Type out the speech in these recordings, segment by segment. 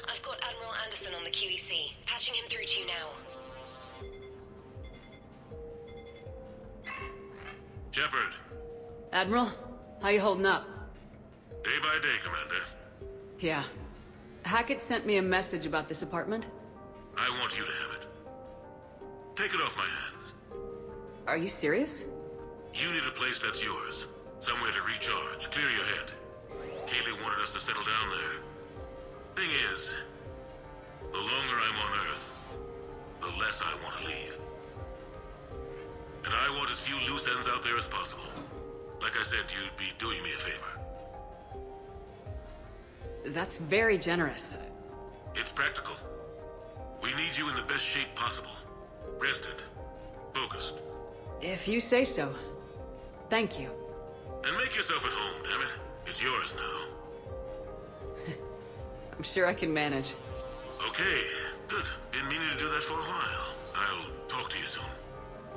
I've got Admiral Anderson on the QEC. Patching him through to you now. Shepard. Admiral, how you holding up? Day by day, Commander. Yeah. Hackett sent me a message about this apartment. I want you to have it. Take it off my hands. Are you serious? You need a place that's yours. Somewhere to recharge, clear your head. Kaylee wanted us to settle down there. Thing is, the longer I'm on Earth, the less I want to leave. And I want as few loose ends out there as possible. Like I said, you'd be doing me a favor. That's very generous. It's practical. We need you in the best shape possible. Rested. Focused. If you say so. Thank you. And make yourself at home, damn it. It's yours now. I'm sure I can manage. Okay, good. Been meaning to do that for a while. I'll talk to you soon.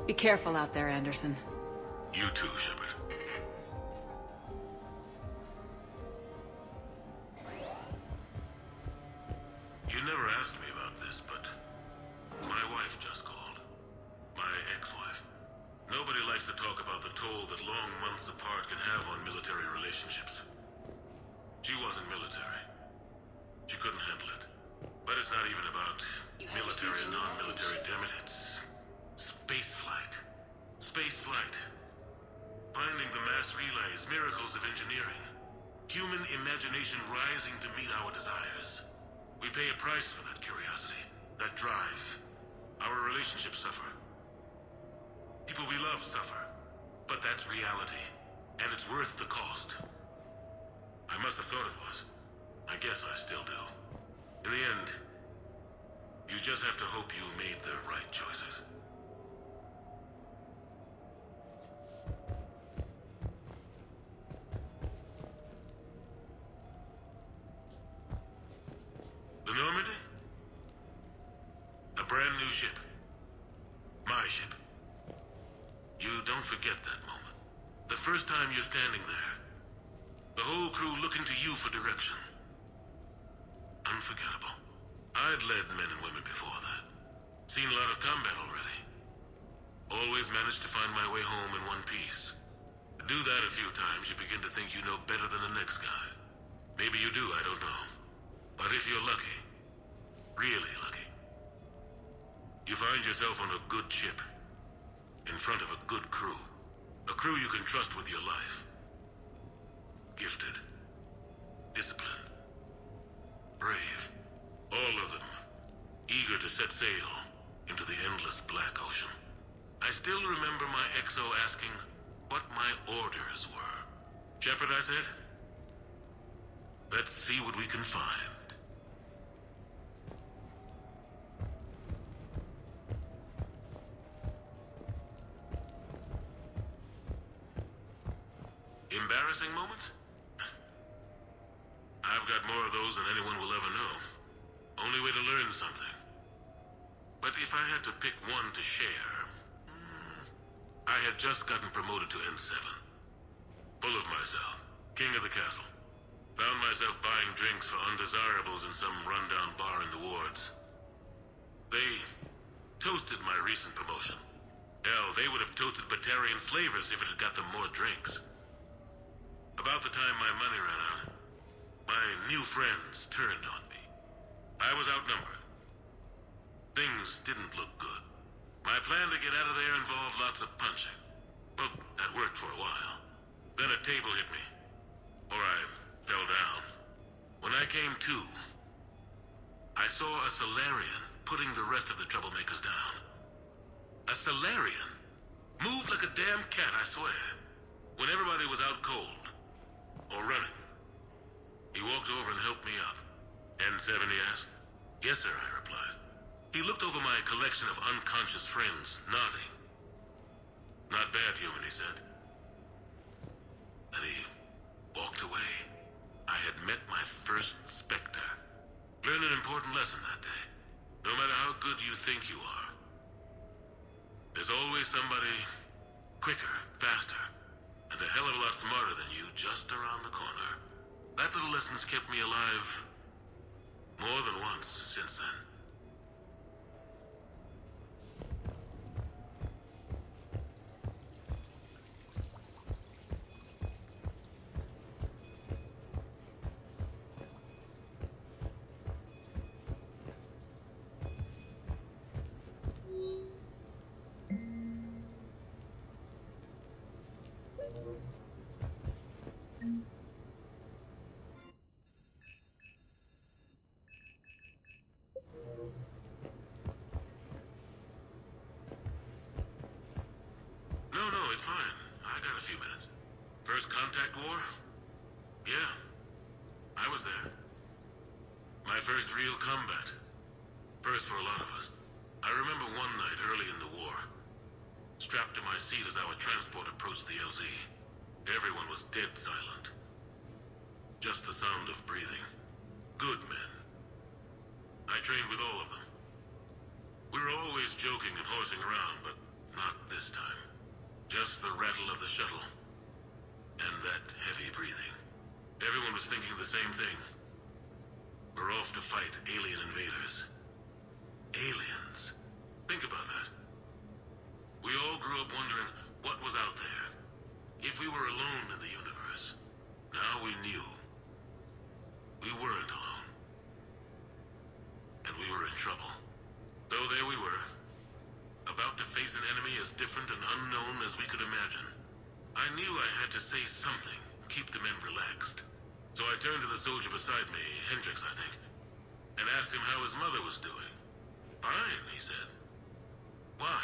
Be careful out there, Anderson. You too, Shepard. You never asked me about this, but my wife just called. My ex-wife. Nobody likes to talk about the toll that long months apart can have on military relationships. She wasn't military. She couldn't handle it. But it's not even about military and non-military, damn it. It's space flight. Space flight. Finding the mass relays, miracles of engineering. Human imagination rising to meet our desires. We pay a price for that curiosity, that drive. Our relationships suffer. People we love suffer. But that's reality. And it's worth the cost. I must have thought it was. I guess I still do. In the end, you just have to hope you made the right choices. The Normandy? A brand new ship. My ship. You don't forget that moment. The first time you're standing there. The whole crew looking to you for direction. Unforgettable. I'd led men and women before that. Seen a lot of combat already. Always managed to find my way home in one piece. Do that a few times, you begin to think you know better than the next guy. Maybe you do, I don't know. But if you're lucky, really lucky, you find yourself on a good ship, in front of a good crew. A crew you can trust with your life. Gifted. Disciplined. Brave. All of them. Eager to set sail into the endless black ocean. I still remember my XO asking what my orders were. Shepard, I said. Let's see what we can find. Embarrassing moments? I've got more of those than anyone will ever know. Only way to learn something. But if I had to pick one to share... I had just gotten promoted to N7. Full of myself. King of the castle. Found myself buying drinks for undesirables in some rundown bar in the wards. They toasted my recent promotion. Hell, they would have toasted Batarian slavers if it had got them more drinks. About the time my money ran out, my new friends turned on me. I was outnumbered. Things didn't look good. My plan to get out of there involved lots of punching. Well, that worked for a while. Then a table hit me. Or I fell down. When I came to, I saw a Solarian putting the rest of the troublemakers down. A Solarian? Moved like a damn cat, I swear. When everybody was out cold. Or running. He walked over and helped me up. N7, he asked. Yes, sir, I replied. He looked over my collection of unconscious friends, nodding. Not bad, human, he said. Then he walked away. I had met my first Spectre. Learned an important lesson that day. No matter how good you think you are, there's always somebody quicker, faster, and a hell of a lot smarter than you just around the corner. That little lesson's kept me alive More than once since then. No, it's fine. I got a few minutes. First contact war? Yeah. I was there. My first real combat. First for a lot of us. I remember one night early in the war. Strapped to my seat as our transport approached the LZ. Everyone was dead silent. Just the sound of breathing. Good men. I trained with all of them. We were always joking and horsing around, but not this time. Just the rattle of the shuttle. And that heavy breathing. Everyone was thinking the same thing. We're off to fight alien invaders. Aliens. Think about that. We all grew up wondering what was out there. If we were alone in the universe. Now we knew. We weren't alone. And we were in trouble. So there we were. About to face an enemy as different and unknown as we could imagine. I knew I had to say something, keep the men relaxed. So I turned to the soldier beside me, Hendricks, I think, and asked him how his mother was doing. Fine, he said. Why?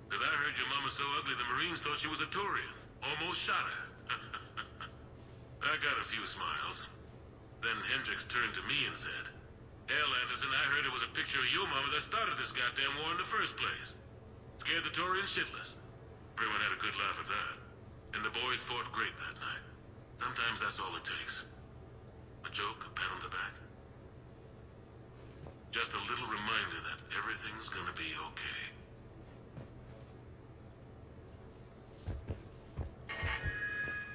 Because I heard your mama so ugly the Marines thought she was a Taurian. Almost shot her. I got a few smiles. Then Hendricks turned to me and said, "Hell, Anderson, I heard it was a picture of your mama that started this goddamn war in the first place. Scared the Taurians shitless." Everyone had a good laugh at that. And the boys fought great that night. Sometimes that's all it takes. A joke, a pat on the back. Just a little reminder that everything's gonna be okay.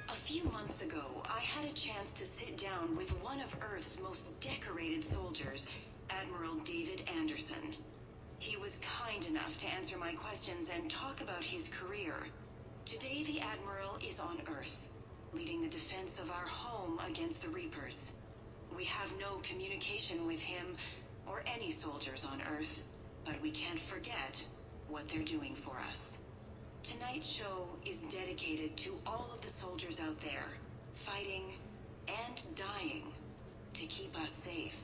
A few months ago, I had a chance to sit down with one of Earth's most decorated soldiers, Admiral David Anderson. He was kind enough to answer my questions and talk about his career. Today, the Admiral is on Earth, leading the defense of our home against the Reapers. We have no communication with him or any soldiers on Earth, but we can't forget what they're doing for us. Tonight's show is dedicated to all of the soldiers out there, fighting and dying to keep us safe.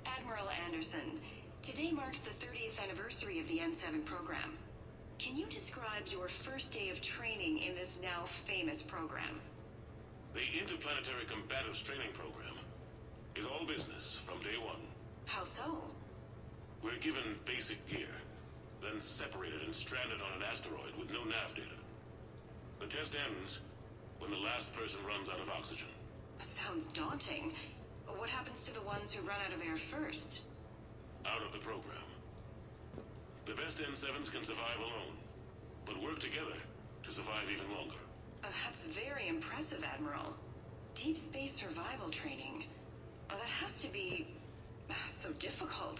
Admiral Anderson, today marks the 30th anniversary of the N7 program. Can you describe your first day of training in this now famous program? The Interplanetary Combatives Training Program is all business from day one. How so? We're given basic gear, then separated and stranded on an asteroid with no nav data. The test ends when the last person runs out of oxygen. Sounds daunting. What happens to the ones who run out of air first? Out of the program. The best N7s can survive alone, but work together to survive even longer. That's very impressive, Admiral. Deep space survival training. That has to be so difficult.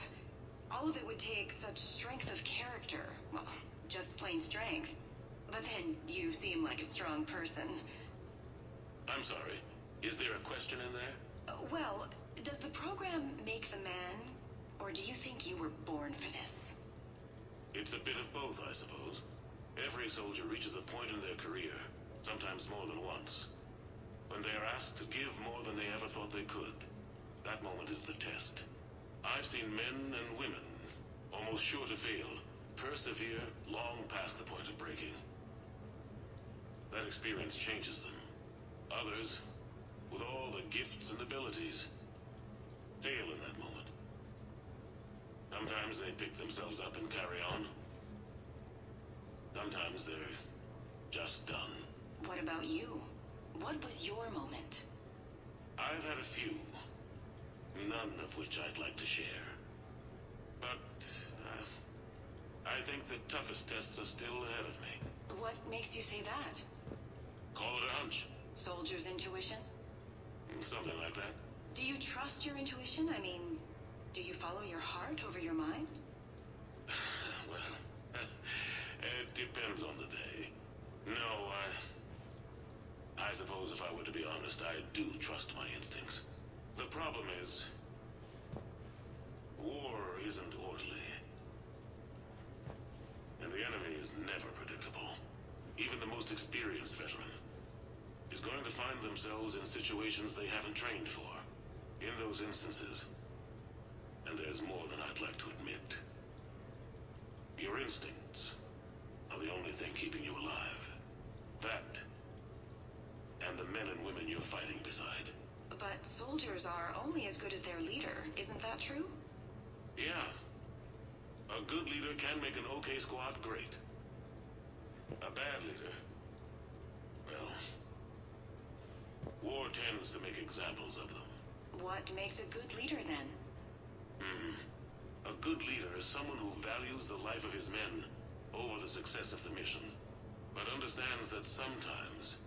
All of it would take such strength of character. Well, just plain strength. But then you seem like a strong person. I'm sorry. Is there a question in there? Well, does the program make the man? Or do you think you were born for this? It's a bit of both, I suppose. Every soldier reaches a point in their career, sometimes more than once, when they are asked to give more than they ever thought they could. That moment is the test. I've seen men and women, almost sure to fail, persevere long past the point of breaking. That experience changes them. Others, with all the gifts and abilities, fail in that moment. Sometimes they pick themselves up and carry on. Sometimes they're just done. What about you? What was your moment? I've had a few, none of which I'd like to share. But I think the toughest tests are still ahead of me. What makes you say that? Call it a hunch. Soldier's intuition? Something like that. Do you trust your intuition? I mean, Do you follow your heart over your mind? Well, it depends on the day. No, I suppose if I were to be honest, I do trust my instincts. The problem is, war isn't orderly. And the enemy is never predictable. Even the most experienced veteran is going to find themselves in situations they haven't trained for. In those instances, and there's more than I'd like to admit, your instincts are the only thing keeping you alive. That, and the men and women you're fighting beside. But soldiers are only as good as their leader, isn't that true? Yeah. A good leader can make an okay squad great. A bad leader, well, war tends to make examples of them. What makes a good leader, then? A good leader is someone who values the life of his men over the success of the mission, but understands that sometimes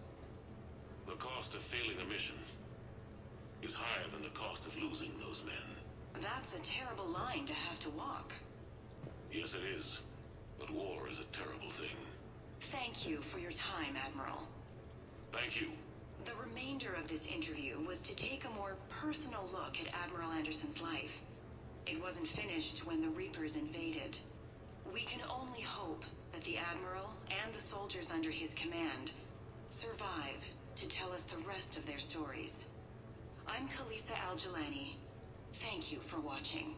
the cost of failing a mission is higher than the cost of losing those men. That's a terrible line to have to walk. Yes, it is. But war is a terrible thing. Thank you for your time, Admiral. Thank you. The remainder of this interview was to take a more personal look at Admiral Anderson's life. It wasn't finished when the Reapers invaded. We can only hope that the Admiral and the soldiers under his command survive to tell us the rest of their stories. I'm Khaleesa Al-Jilani. Thank you for watching.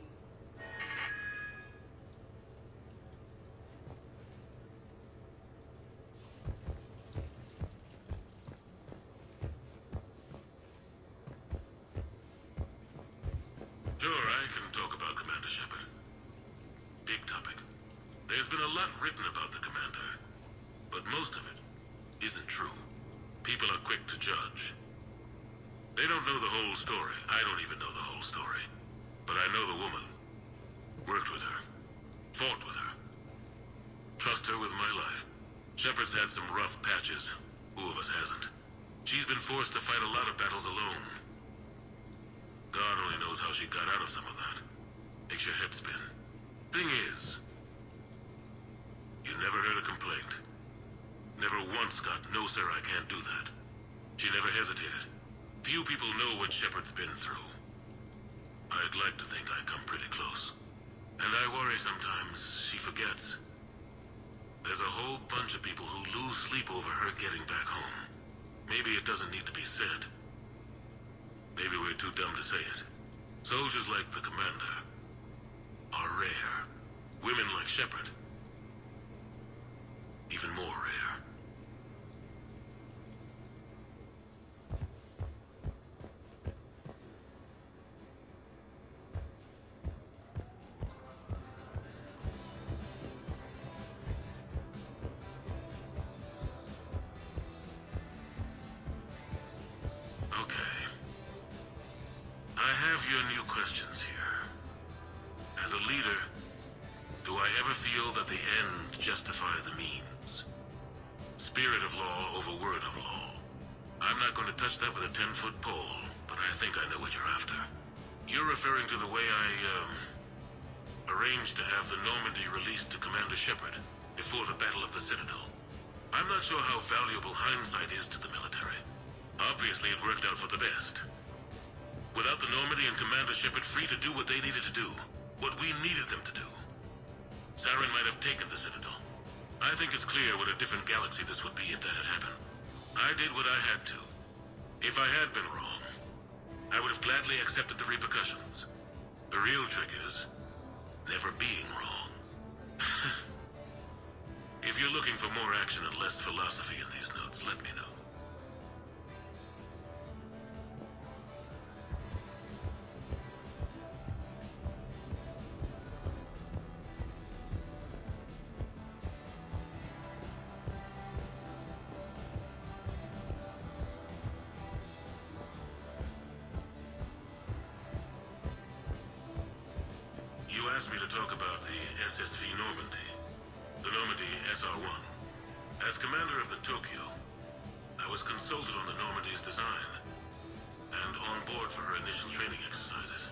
Sure, I can talk about Commander Shepard. Big topic. There's been a lot written about the Commander, but most of it isn't true. People are quick to judge. They don't know the whole story. I don't even know the whole story. But I know the woman. Worked with her. Fought with her. Trust her with my life. Shepard's had some rough patches. Who of us hasn't? She's been forced to fight a lot of battles alone. God only knows how she got out of some of that. Makes your head spin. Thing is, you never heard a complaint. Never once got, "No, sir, I can't do that." She never hesitated. Few people know what Shepard's been through. I'd like to think I come pretty close. And I worry sometimes she forgets. There's a whole bunch of people who lose sleep over her getting back home. Maybe it doesn't need to be said. Maybe we're too dumb to say it. Soldiers like the Commander are rare. Women like Shepard, even more rare. Okay. I have your new questions here. As a leader, do I ever feel that the end justify the means? Spirit of law over word of law. I'm not going to touch that with a 10-foot pole, but I think I know what you're after. You're referring to the way I arranged to have the Normandy released to Commander Shepard before the Battle of the Citadel. I'm not sure how valuable hindsight is to the military. Obviously, it worked out for the best. Without the Normandy and Commander Shepard free to do what they needed to do, what we needed them to do, Saren might have taken the Citadel. I think it's clear what a different galaxy this would be if that had happened. I did what I had to. If I had been wrong, I would have gladly accepted the repercussions. The real trick is never being wrong. If you're looking for more action and less philosophy in these notes, let me know. You asked me to talk about the SSV Normandy, the Normandy SR-1. As commander of the Tokyo, I was consulted on the Normandy's design, and on board for her initial training exercises.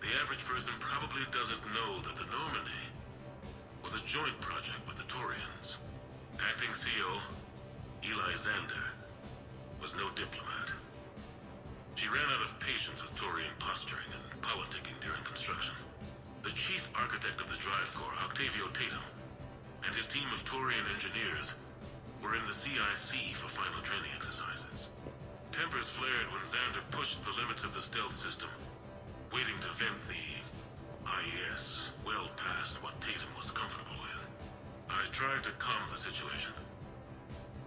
The average person probably doesn't know that the Normandy was a joint project with the Taurians. Acting CO, Eli Xander, was no diplomat. She ran out of patience with Taurian posturing and politicking during construction. The chief architect of the Drive Corps, Octavio Tatum, and his team of Taurian engineers were in the CIC for final training exercises. Tempers flared when Xander pushed the limits of the stealth system, waiting to vent the IES well past what Tatum was comfortable with. I tried to calm the situation,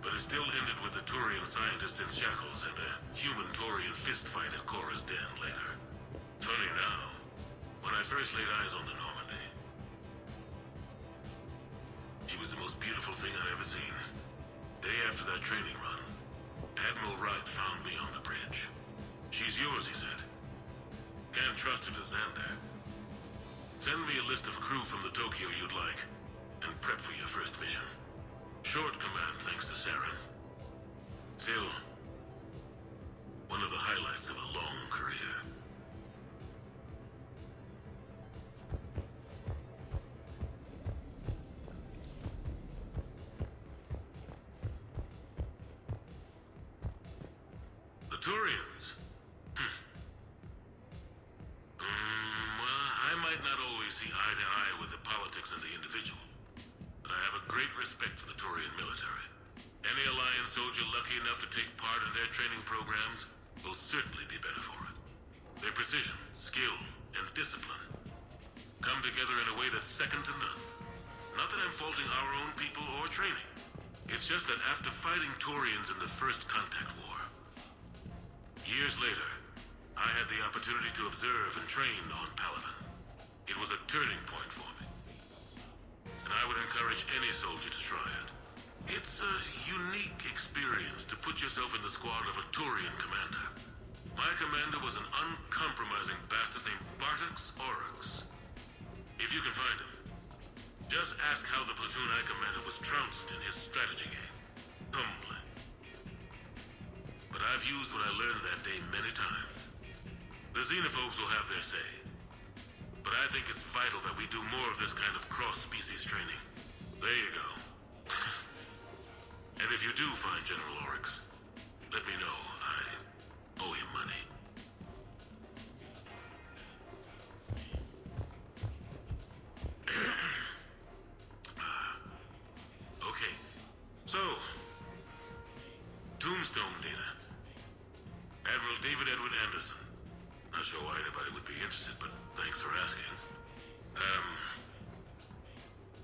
but it still ended with the Taurian scientists in shackles and a human-Taurian fistfight at Cora's den later. Funny now, when I first laid eyes on the Normandy, she was the most beautiful thing I'd ever seen. Day after that training run, Admiral Wright found me on the bridge. She's yours, he said. Can't trust her to Xander. Send me a list of crew from the Tokyo you'd like, and prep for your first mission. Short command thanks to Saren. Still, one of the highlights of a long career. The Turians? Well, I might not always see eye to eye with the politics and the individual, but I have a great respect for the Taurian military. Any Alliance soldier lucky enough to take part in their training programs will certainly be better for it. Their precision, skill, and discipline come together in a way that's second to none. Not that I'm faulting our own people or training. It's just that after fighting Taurians in the First Contact War, years later, I had the opportunity to observe and train on Palaven. It was a turning point for me, and I would encourage any soldier to try it. It's a unique experience to put yourself in the squad of a Taurian commander. My commander was an uncompromising bastard named Bartix Oryx. If you can find him, just ask how the platoon I commanded was trounced in his strategy game. Humbling. But I've used what I learned that day many times. The xenophobes will have their say, but I think it's vital that we do more of this kind of cross-species training. There you go. And if you do find General Oryx, let me know. I owe him money. Okay, so, Tombstone data. Admiral David Edward Anderson. Not sure why anybody would be interested, but thanks for asking.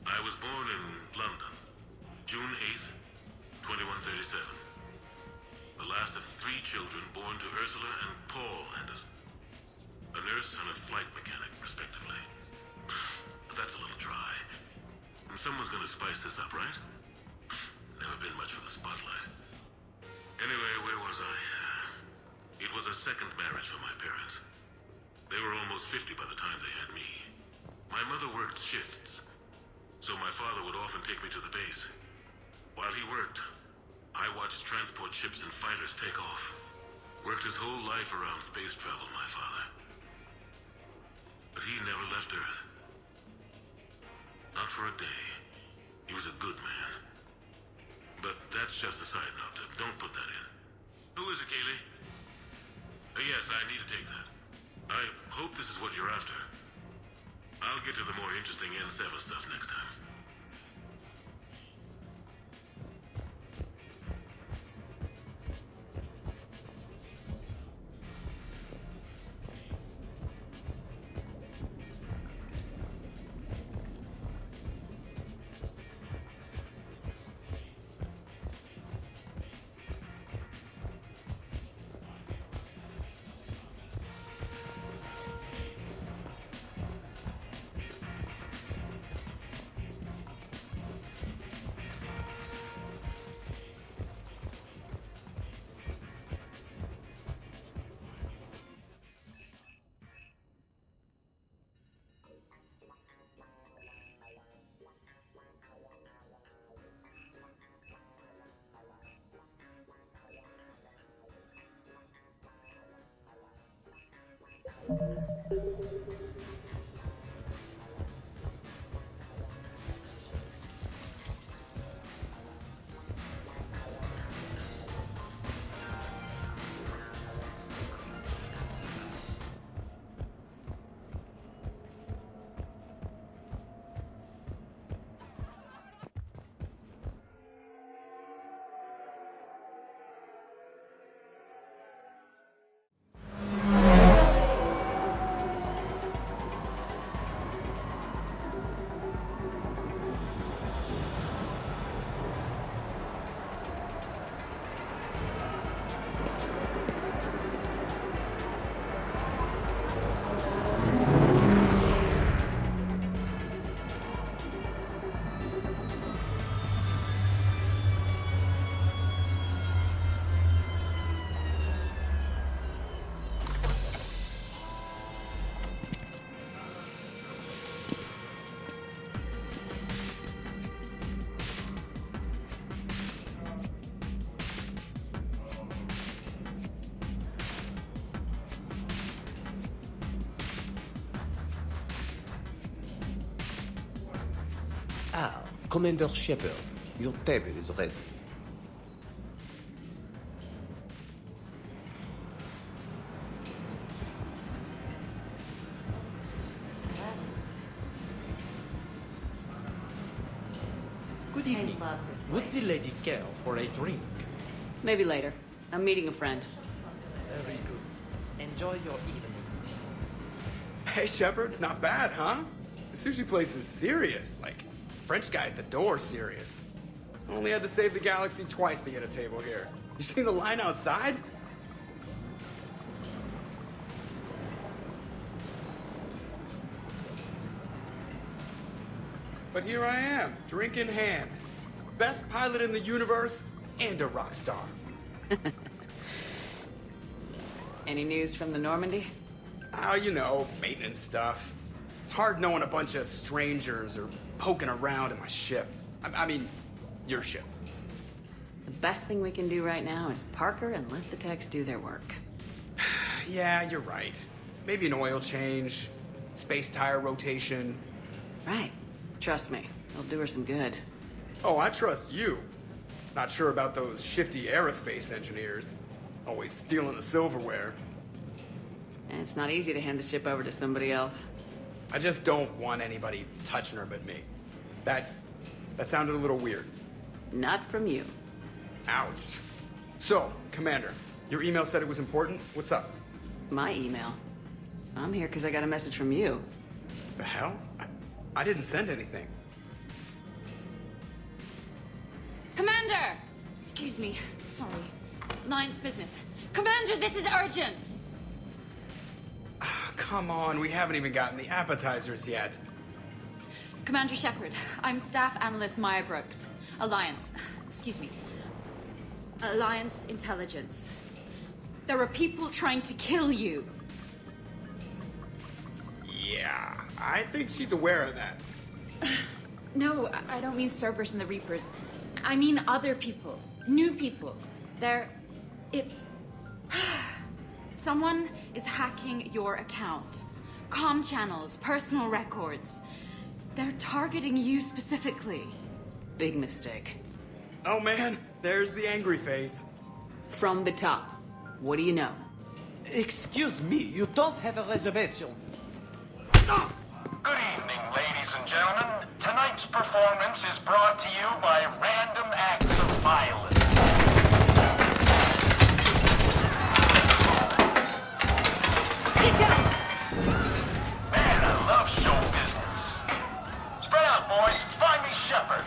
I was born in London, June 8th, 2137. The last of 3 children born to Ursula and Paul Anderson. A nurse and a flight mechanic, respectively. But that's a little dry. And someone's gonna spice this up, right? Never been much for the spotlight. Anyway, where was I? It was a second marriage for my parents. They were almost 50 by the time they had me. My mother worked shifts, so my father would often take me to the base. While he worked, I watched transport ships and fighters take off. Worked his whole life around space travel, my father. But he never left Earth. Not for a day. He was a good man. But that's just a side note. Don't put that in. Who is it, Kaylee? Yes, I need to take that. I hope this is what you're after. I'll get to the more interesting N7 stuff next time. Ah, Commander Shepard, your table is ready. Good evening. Would the lady care for a drink? Maybe later. I'm meeting a friend. Very good. Enjoy your evening. Hey, Shepard, not bad, huh? The sushi place is serious. Like, French guy at the door serious. Only had to save the galaxy twice to get a table here. You seen the line outside? But here I am, drink in hand. Best pilot in the universe and a rock star. Any news from the Normandy? You know, maintenance stuff. It's hard knowing a bunch of strangers or poking around in my ship. I mean, your ship. The best thing we can do right now is park her and let the techs do their work. Yeah, you're right. Maybe an oil change, space tire rotation. Right. Trust me, it'll do her some good. Oh, I trust you. Not sure about those shifty aerospace engineers. Always stealing the silverware. And it's not easy to hand the ship over to somebody else. I just don't want anybody touching her but me. That sounded a little weird. Not from you. Ouch. So, Commander, your email said it was important. What's up? My email. I'm here because I got a message from you. The hell? I didn't send anything. Commander! Excuse me. Sorry. Alliance business. Commander, this is urgent! Come on, we haven't even gotten the appetizers yet. Commander Shepard, I'm Staff Analyst Maya Brooks. Alliance. Excuse me. Alliance Intelligence. There are people trying to kill you. Yeah, I think she's aware of that. No, I don't mean Cerberus and the Reapers. I mean other people. New people. It's... Someone is hacking your account. Comm channels, personal records. They're targeting you specifically. Big mistake. Oh man, there's the angry face. From the top. What do you know? Excuse me, you don't have a reservation. Good evening, ladies and gentlemen. Tonight's performance is brought to you by random acts of violence. Get down! Man, I love show business. Spread out, boys. Find me Shepard.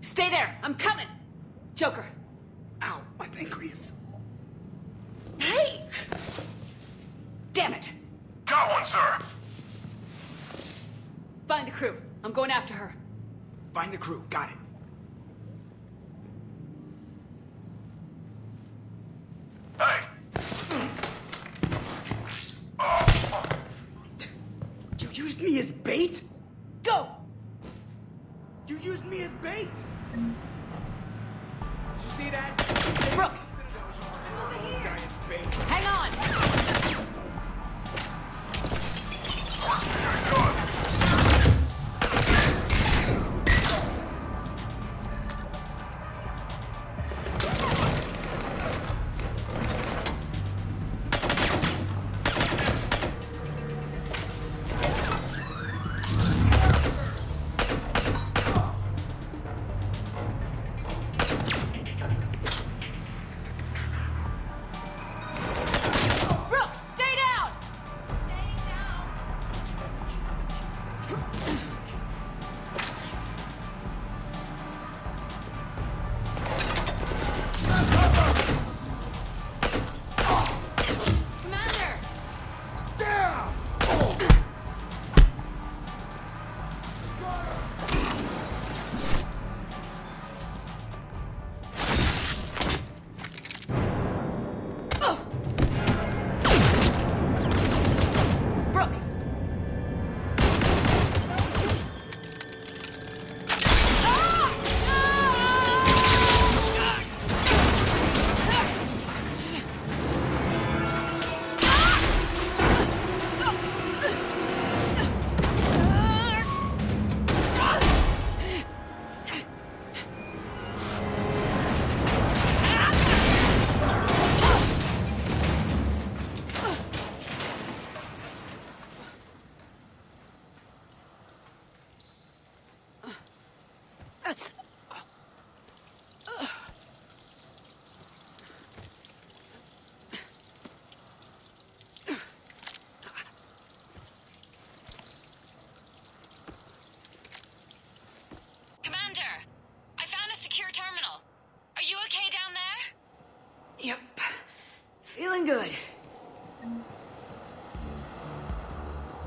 Stay there! I'm coming! Joker! Ow, my pancreas. Hey! Damn it! Got one, sir. Find the crew. I'm going after her. Find the crew, got it. Hey. You used me as bait? Go! You used me as bait? Did you see that? Brooks!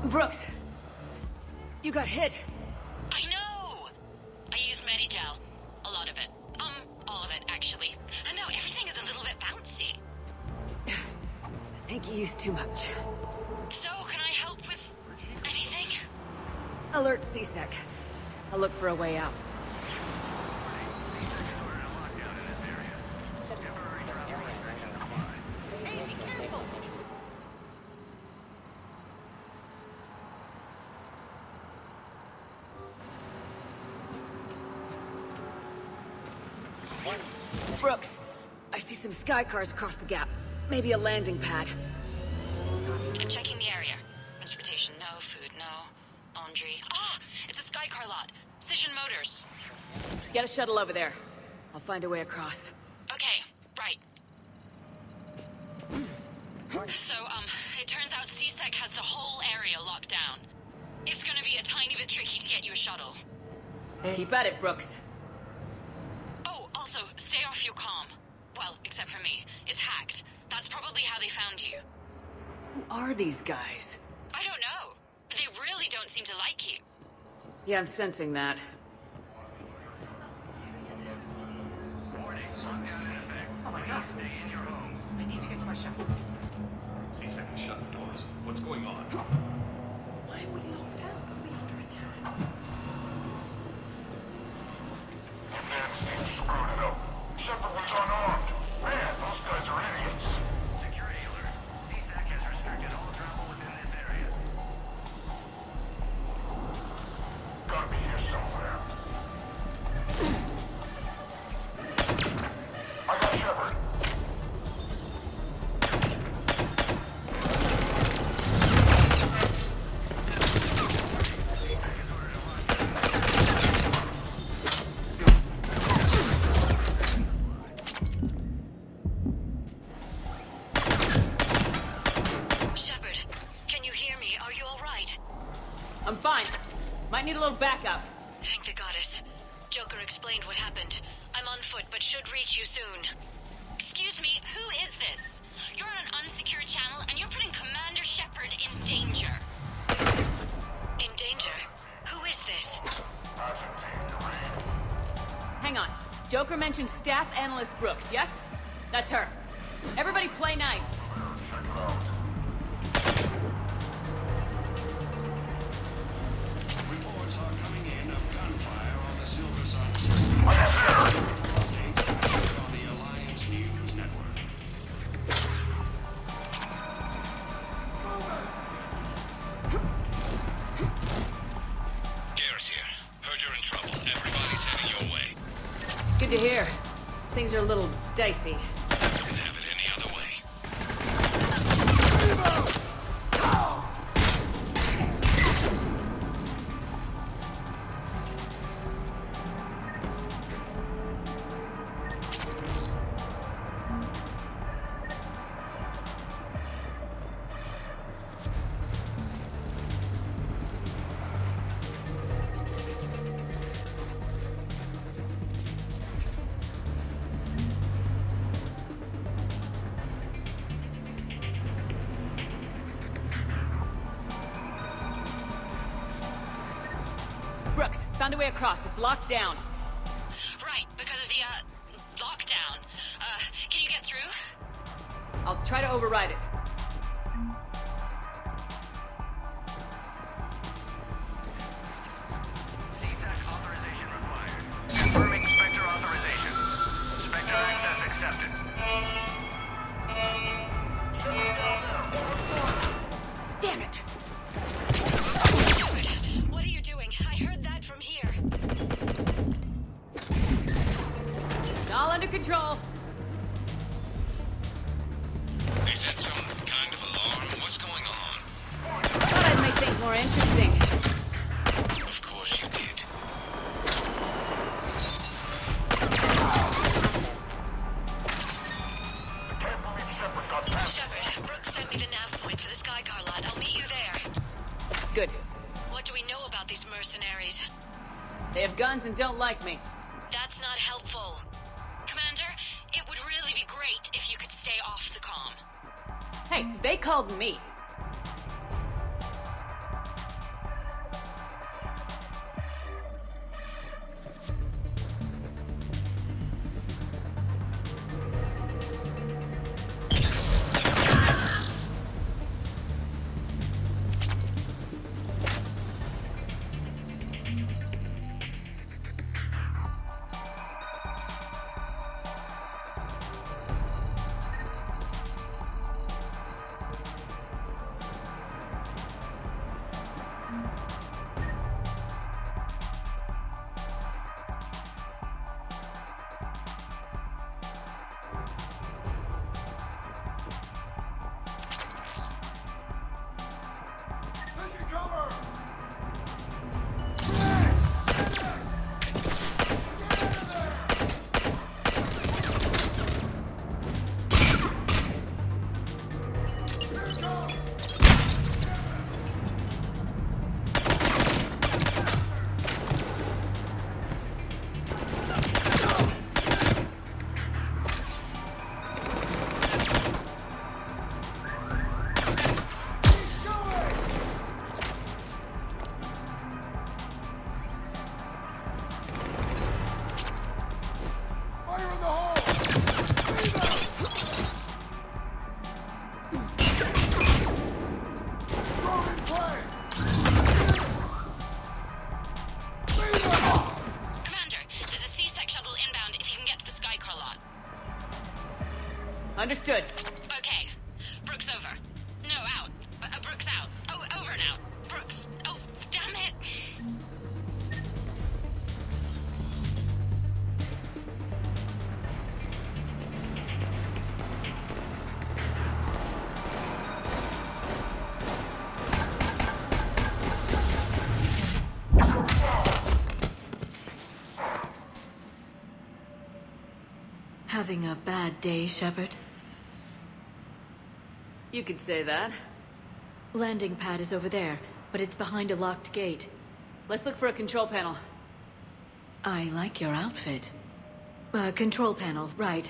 Brooks! You got hit! I know! I used Medigel. A lot of it. All of it, actually. And now everything is a little bit bouncy. I think you used too much. So, can I help with anything? Alert CSEC. I'll look for a way out. Brooks, I see some sky cars across the gap. Maybe a landing pad. I'm checking the area. Transportation, no. Food, no. Laundry. Ah! It's a Skycar lot. Cision Motors. Get a shuttle over there. I'll find a way across. Okay, right. So, it turns out CSEC has the whole area locked down. It's gonna be a tiny bit tricky to get you a shuttle. Keep at it, Brooks. Oh, also, stay off your comm. Well, except for me. It's hacked. That's probably how they found you. Who are these guys? I don't know. They really don't seem to like you. Yeah, I'm sensing that. Oh my god. Stay in your home. I need to get to my shop. CSEC has shut the doors. What's going on? Why are we locked down? Are we under attack? Screwed it up. Shepard was unarmed. Man, those guys are idiots. Security alert. CSEC has restricted all travel within this area. Gotta be here somewhere. I got Shepard. Shepard, can you hear me? Are you all right? I'm fine. Might need a little backup. Thank the goddess. Joker explained what happened. I'm on foot, but should reach you soon. Excuse me, who is this? You're on an unsecured channel, and you're putting Commander Shepard in danger. In danger? Who is this? Hang on. Joker mentioned Staff Analyst Brooks, yes? That's her. Everybody play nice. Reports are coming in of gunfire on the Silver Sun Street. Updates on the Alliance News Network. Garrus here. Heard you're in trouble. Everybody's heading your way. Good to hear. Things are a little dicey. Couldn't have it any other way. Brooks, found a way across. It's locked down. Right, because of the, lockdown. Can you get through? I'll try to override it. CSEC authorization required. Confirming Spectre authorization. Spectre access accepted. Damn it! What are you doing? I heard that from here. It's all under control. Is that some kind of alarm? What's going on? Thought I'd make things more interesting. Of course you did. Shepard, Brooks sent me the nav point for the Skycar lot. I'll meet you there. Good. What do we know about these mercenaries? They have guns and don't like me. That's not helpful. Commander, it would really be great if you could stay off the comm. Hey, they called me. having a bad day, Shepard? You could say that. Landing pad is over there, but it's behind a locked gate. Let's look for a control panel. I like your outfit. Control panel, right.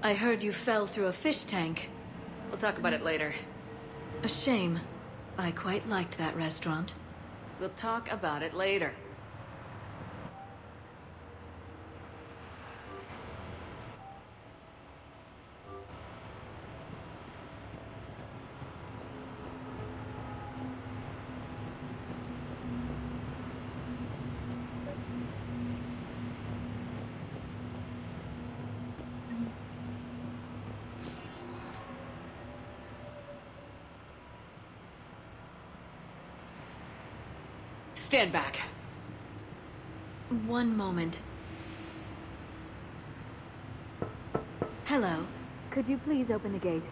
I heard you fell through a fish tank. We'll talk about it later. A shame. I quite liked that restaurant. We'll talk about it later. Stand back. One moment. Hello. Could you please open the gate?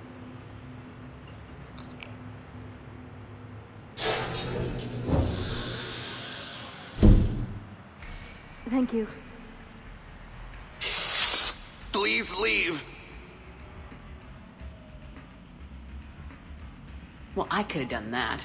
Thank you. Please leave. Well, I could have done that.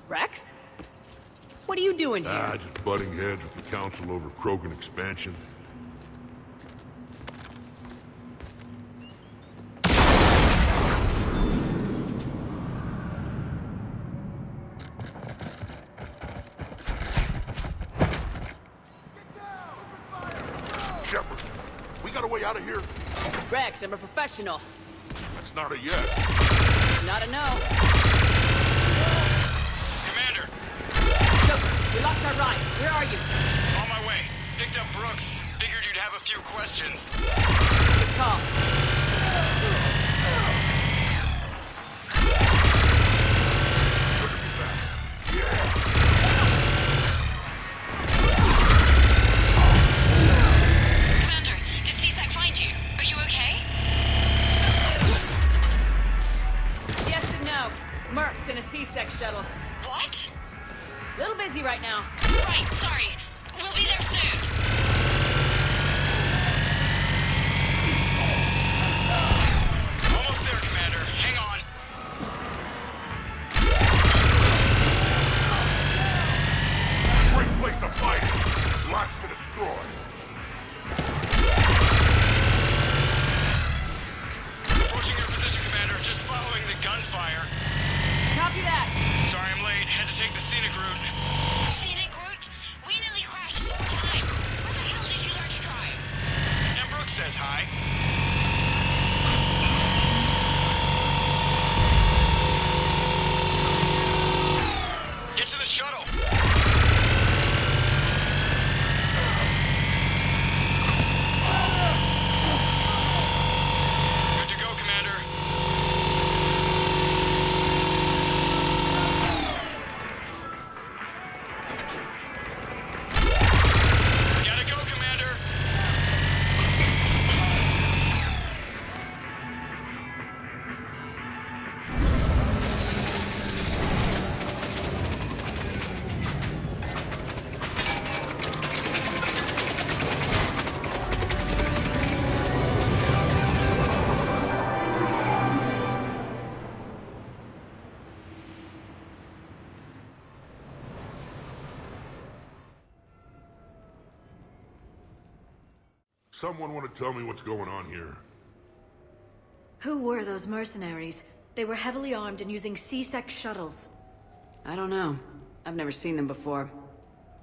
Rex? What are you doing here? Just butting heads with the Council over Krogan expansion. Shepard, we got a way out of here? Rex, I'm a professional. That's not a yes. Not a no. Commander! We lost our ride. Where are you? On my way. Picked up Brooks. Figured you'd have a few questions. Good call. Commander, did CSAC find you? Are you okay? Yes and no. Merc's in a C-Sec shuttle. What? Little busy right now. Right, sorry. We'll be there soon. Almost there, Commander. Hang on. Great place to fight. Lots to destroy. Approaching your position, Commander. Just following the gunfire. Copy that. Sorry I'm late. Had to take the scenic route. Scenic route? We nearly crashed 4 times. someone want to tell me what's going on here? Who were those mercenaries? They were heavily armed and using C-Sec shuttles. I don't know. I've never seen them before.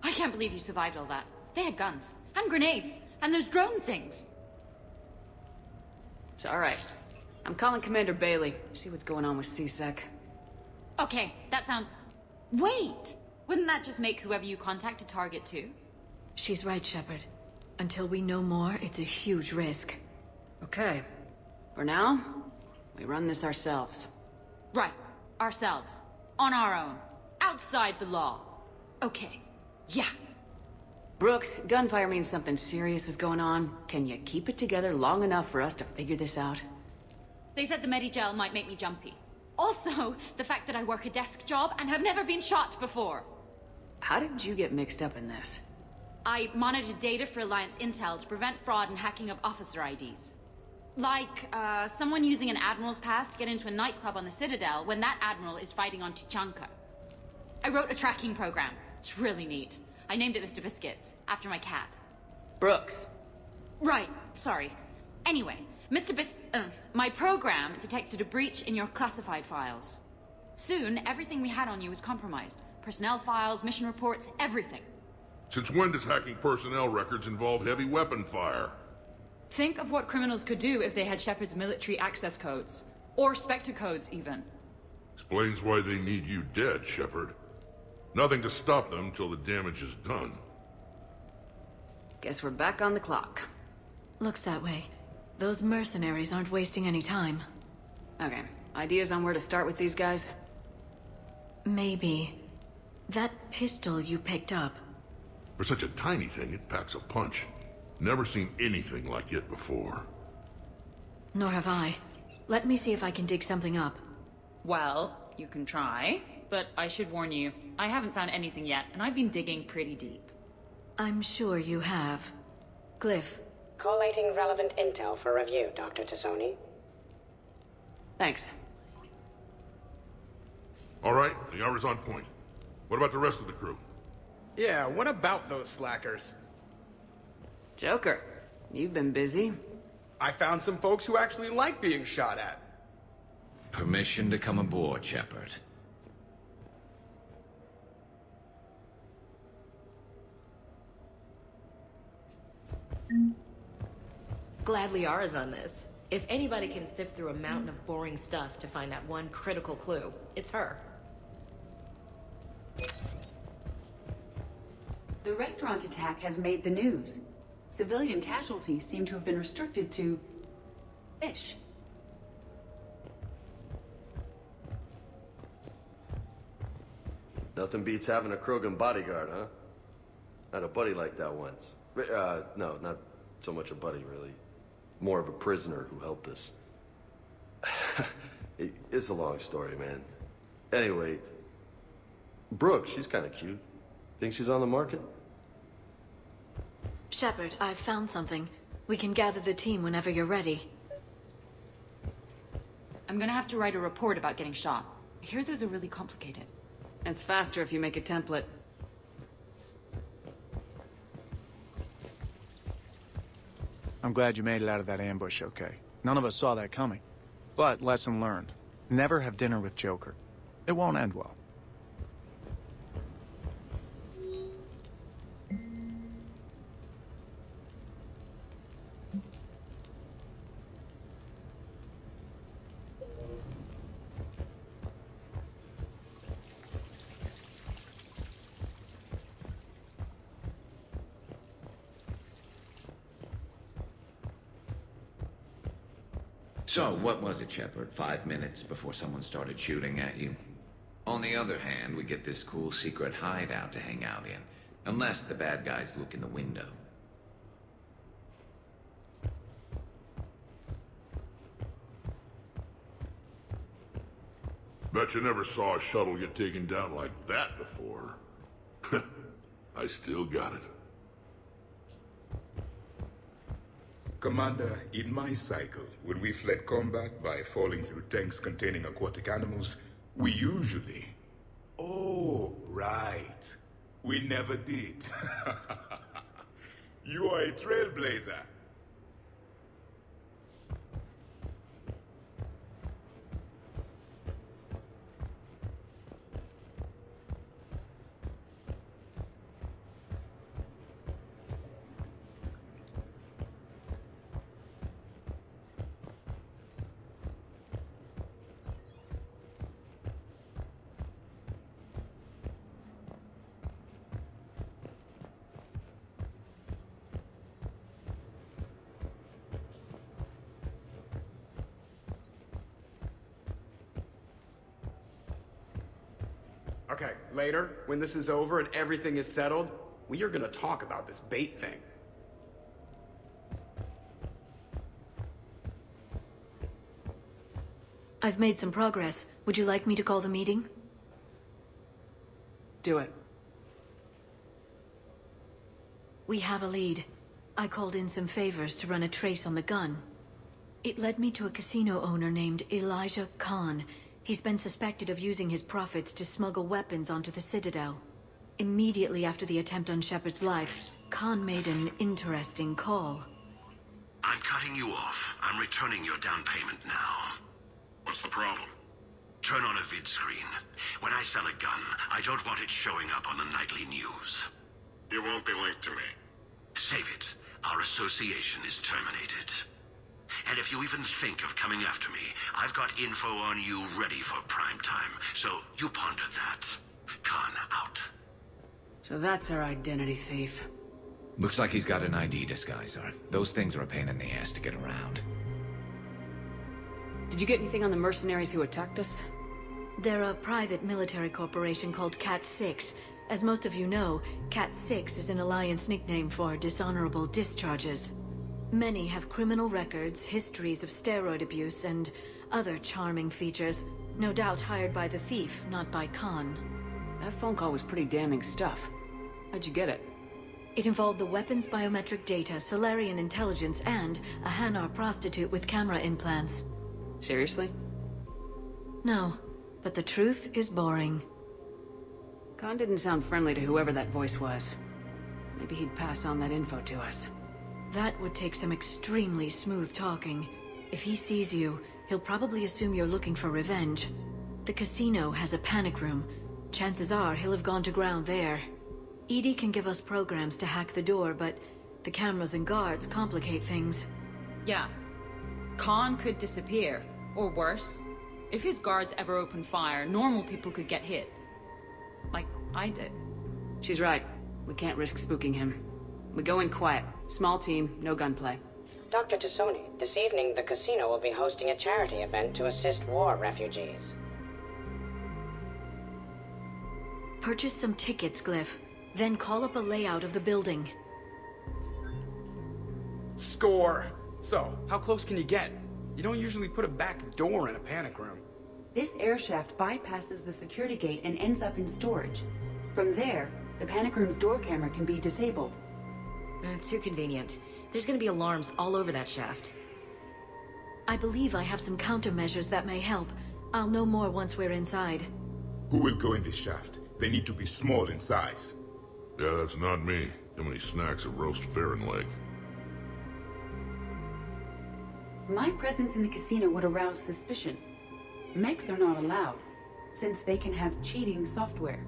I can't believe you survived all that. They had guns, and grenades, and those drone things. It's alright. I'm calling Commander Bailey. See what's going on with C-Sec. Okay, that sounds... Wait! Wouldn't that just make whoever you contact a target too? She's right, Shepard. Until we know more, it's a huge risk. Okay. For now, we run this ourselves. Right. Ourselves. On our own. Outside the law. Okay. Yeah. Brooks, gunfire means something serious is going on. Can you keep it together long enough for us to figure this out? They said the Medigel might make me jumpy. Also, the fact that I work a desk job and have never been shot before. How did you get mixed up in this? I monitored data for Alliance intel to prevent fraud and hacking of officer IDs. Like, someone using an Admiral's pass to get into a nightclub on the Citadel when that Admiral is fighting on Tuchanka. I wrote a tracking program. It's really neat. I named it Mr. Biscuits, after my cat. Brooks. Right, sorry. Anyway, my program detected a breach in your classified files. Soon, everything we had on you was compromised. Personnel files, mission reports, everything. Since when does hacking personnel records involve heavy weapon fire? Think of what criminals could do if they had Shepard's military access codes. Or Spectre codes, even. Explains why they need you dead, Shepard. Nothing to stop them till the damage is done. Guess we're back on the clock. Looks that way. Those mercenaries aren't wasting any time. Okay, ideas on where to start with these guys? Maybe. That pistol you picked up. For such a tiny thing, it packs a punch. Never seen anything like it before. Nor have I. Let me see if I can dig something up. Well, you can try, but I should warn you, I haven't found anything yet, and I've been digging pretty deep. I'm sure you have. Glyph. Collating relevant intel for review, Dr. Tassoni. Thanks. All right, the hour's on point. What about the rest of the crew? Yeah, what about those slackers? Joker, you've been busy. I found some folks who actually like being shot at. Permission to come aboard, Shepard. Glad Liara's on this. If anybody can sift through a mountain of boring stuff to find that one critical clue, it's her. The restaurant attack has made the news. Civilian casualties seem to have been restricted to... fish. Nothing beats having a Krogan bodyguard, huh? I had a buddy like that once. No, not so much a buddy, really. More of a prisoner who helped us. It's a long story, man. Anyway, Brooke, she's kind of cute. Think she's on the market? Shepard, I've found something. We can gather the team whenever you're ready. I'm gonna have to write a report about getting shot. I hear those are really complicated. It's faster if you make a template. I'm glad you made it out of that ambush okay. None of us saw that coming. But lesson learned. Never have dinner with Joker. It won't end well. So, what was it, Shepard? 5 minutes before someone started shooting at you? On the other hand, we get this cool secret hideout to hang out in. Unless the bad guys look in the window. Bet you never saw a shuttle get taken down like that before. I still got it. Commander, in my cycle, when we fled combat by falling through tanks containing aquatic animals, we usually... Oh, right. We never did. You are a trailblazer. Okay, later, when this is over and everything is settled, we are gonna talk about this bait thing. I've made some progress. Would you like me to call the meeting? Do it. We have a lead. I called in some favors to run a trace on the gun. It led me to a casino owner named Elijah Khan. He's been suspected of using his profits to smuggle weapons onto the Citadel. Immediately after the attempt on Shepard's life, Khan made an interesting call. I'm cutting you off. I'm returning your down payment now. What's the problem? Turn on a vid screen. When I sell a gun, I don't want it showing up on the nightly news. You won't be linked to me. Save it. Our association is terminated. And if you even think of coming after me, I've got info on you ready for prime time. So you ponder that. Khan out. So that's our identity thief. Looks like he's got an ID disguiser. Those things are a pain in the ass to get around. Did you get anything on the mercenaries who attacked us? They're a private military corporation called Cat-6. As most of you know, Cat-6 is an Alliance nickname for dishonorable discharges. Many have criminal records, histories of steroid abuse, and other charming features. No doubt hired by the thief, not by Khan. That phone call was pretty damning stuff. How'd you get it? It involved the weapons biometric data, Solarian intelligence, and a Hanar prostitute with camera implants. Seriously? No, but the truth is boring. Khan didn't sound friendly to whoever that voice was. Maybe he'd pass on that info to us. That would take some extremely smooth talking. If he sees you, he'll probably assume you're looking for revenge. The casino has a panic room. Chances are he'll have gone to ground there. EDI can give us programs to hack the door, but the cameras and guards complicate things. Yeah. Khan could disappear. Or worse, if his guards ever open fire, normal people could get hit. Like I did. She's right. We can't risk spooking him. We go in quiet. Small team, no gunplay. Dr. Tassoni, this evening the casino will be hosting a charity event to assist war refugees. Purchase some tickets, Glyph. Then call up a layout of the building. Score! So, how close can you get? You don't usually put a back door in a panic room. This air shaft bypasses the security gate and ends up in storage. From there, the panic room's door camera can be disabled. Too convenient. There's gonna be alarms all over that shaft. I believe I have some countermeasures that may help. I'll know more once we're inside. Who will go in this shaft? They need to be small in size. Yeah, that's not me. How many snacks of roast ferret leg? My presence in the casino would arouse suspicion. Mechs are not allowed, since they can have cheating software.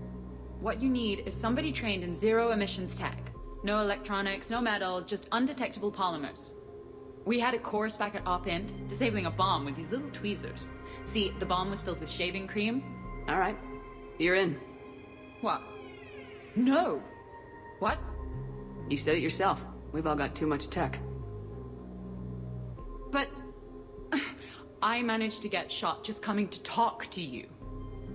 What you need is somebody trained in zero emissions tech. No electronics, no metal, just undetectable polymers. We had a course back at Op-Int, disabling a bomb with these little tweezers. See, the bomb was filled with shaving cream. All right, you're in. What? No! What? You said it yourself. We've all got too much tech. But I managed to get shot just coming to talk to you.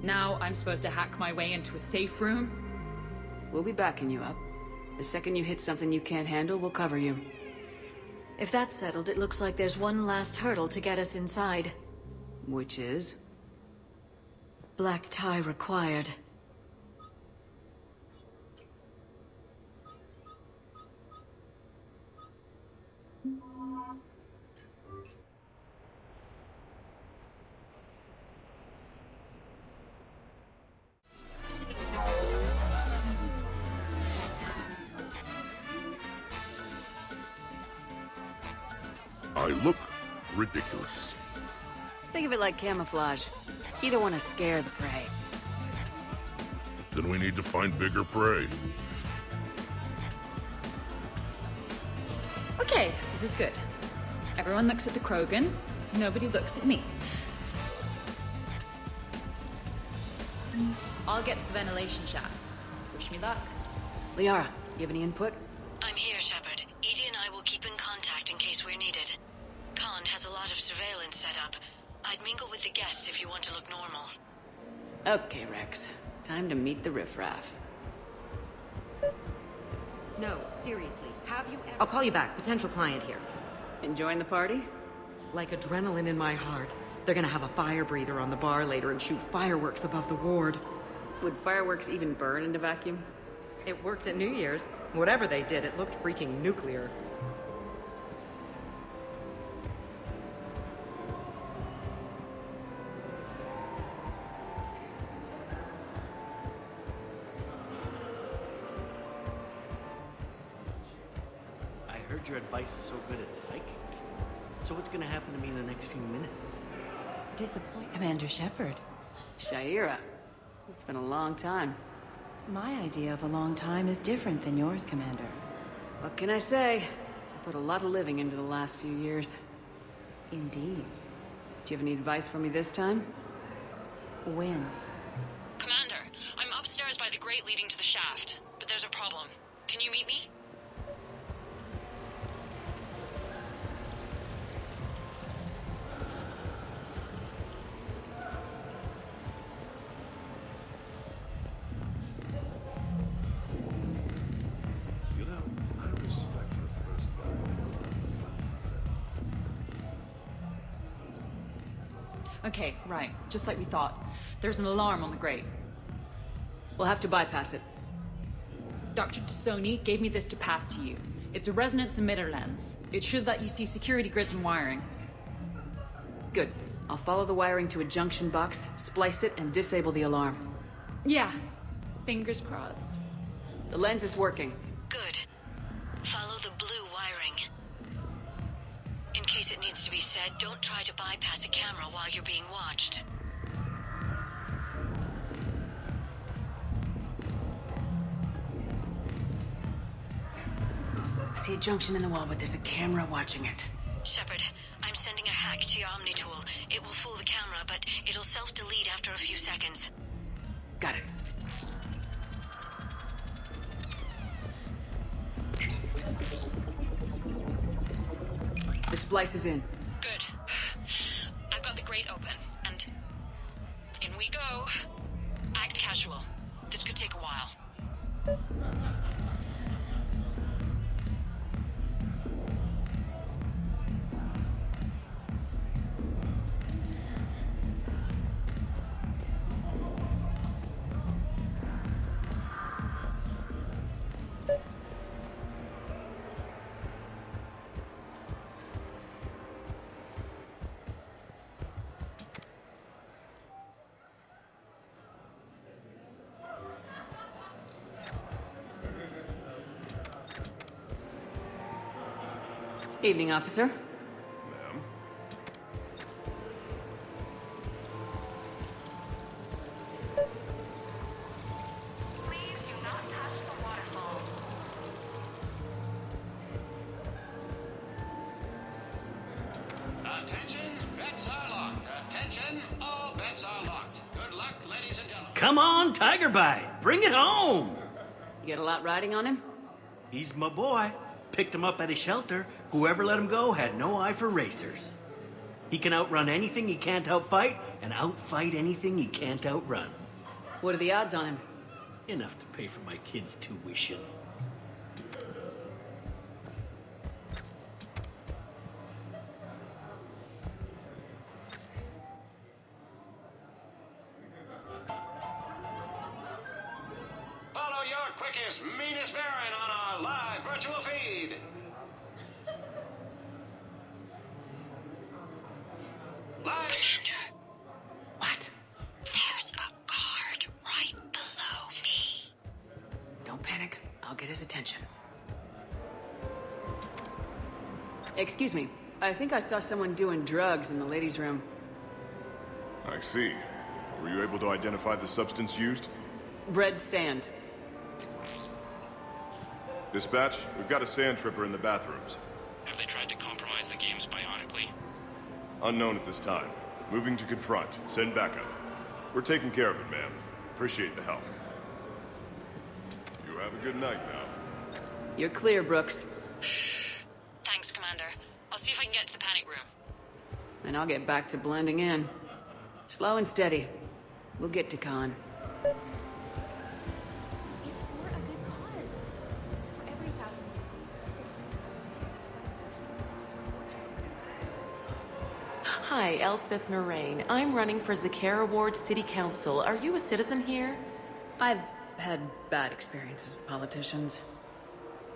Now I'm supposed to hack my way into a safe room? We'll be backing you up. The second you hit something you can't handle, we'll cover you. If that's settled, it looks like there's one last hurdle to get us inside. Which is? Black tie required. I look ridiculous. Think of it like camouflage. You don't want to scare the prey. Then we need to find bigger prey. Okay, this is good. Everyone looks at the Krogan. Nobody looks at me. I'll get to the ventilation shaft. Wish me luck. Liara, you have any input? I'm here, Shepard. EDI and I will keep in contact in case we're needed. Khan has a lot of surveillance set up. I'd mingle with the guests if you want to look normal. Okay, Rex. Time to meet the riffraff. No, seriously, have you ever... I'll call you back. Potential client here. Enjoying the party? Like adrenaline in my heart. They're gonna have a fire breather on the bar later and shoot fireworks above the ward. Would fireworks even burn in a vacuum? It worked at New Year's. Whatever they did, it looked freaking nuclear. I heard your advice is so good at psychic. So what's gonna happen to me in the next few minutes? Disappoint Commander Shepard. Shaira. It's been a long time. My idea of a long time is different than yours, Commander. What can I say? I put a lot of living into the last few years. Indeed. Do you have any advice for me this time? When? Commander, I'm upstairs by the grate leading to the shaft, but there's a problem. Can you meet me? Okay, right. Just like we thought. There's an alarm on the grate. We'll have to bypass it. Dr. Tassoni gave me this to pass to you. It's a resonance emitter lens. It should let you see security grids and wiring. Good. I'll follow the wiring to a junction box, splice it, and disable the alarm. Yeah. Fingers crossed. The lens is working. Good. Follow the blue wiring. In case it needs to be said, don't try to bypass a camera while you're being watched. I see a junction in the wall, but there's a camera watching it. Shepard, I'm sending a hack to your Omni tool. It will fool the camera, but it'll self-delete after a few seconds. Got it. The splice is in. Good. I've got the grate open, and in we go. Act casual. This could take a while. Evening, officer. Ma'am? Please do not touch the waterfall. Attention, bets are locked. Attention, all bets are locked. Good luck, ladies and gentlemen. Come on, Tiger Bite! Bring it home! You get a lot riding on him? He's my boy. Picked him up at a shelter. Whoever let him go had no eye for racers. He can outrun anything he can't outfight, and outfight anything he can't outrun. What are the odds on him? Enough to pay for my kids' tuition. Follow your quickest, meanest Baron on our live virtual feed. Live. Commander. What? There's a guard right below me. Don't panic. I'll get his attention. Excuse me. I think I saw someone doing drugs in the ladies' room. I see. Were you able to identify the substance used? Red sand. Dispatch, we've got a sand tripper in the bathrooms. Have they tried to compromise the games bionically? Unknown at this time. Moving to confront. Send backup. We're taking care of it, ma'am. Appreciate the help. You have a good night now. You're clear, Brooks. Thanks, Commander. I'll see if I can get to the panic room. And I'll get back to blending in. Slow and steady. We'll get to Khan. Hi, Elspeth Moraine. I'm running for Zakara Ward City Council. Are you a citizen here? I've had bad experiences with politicians.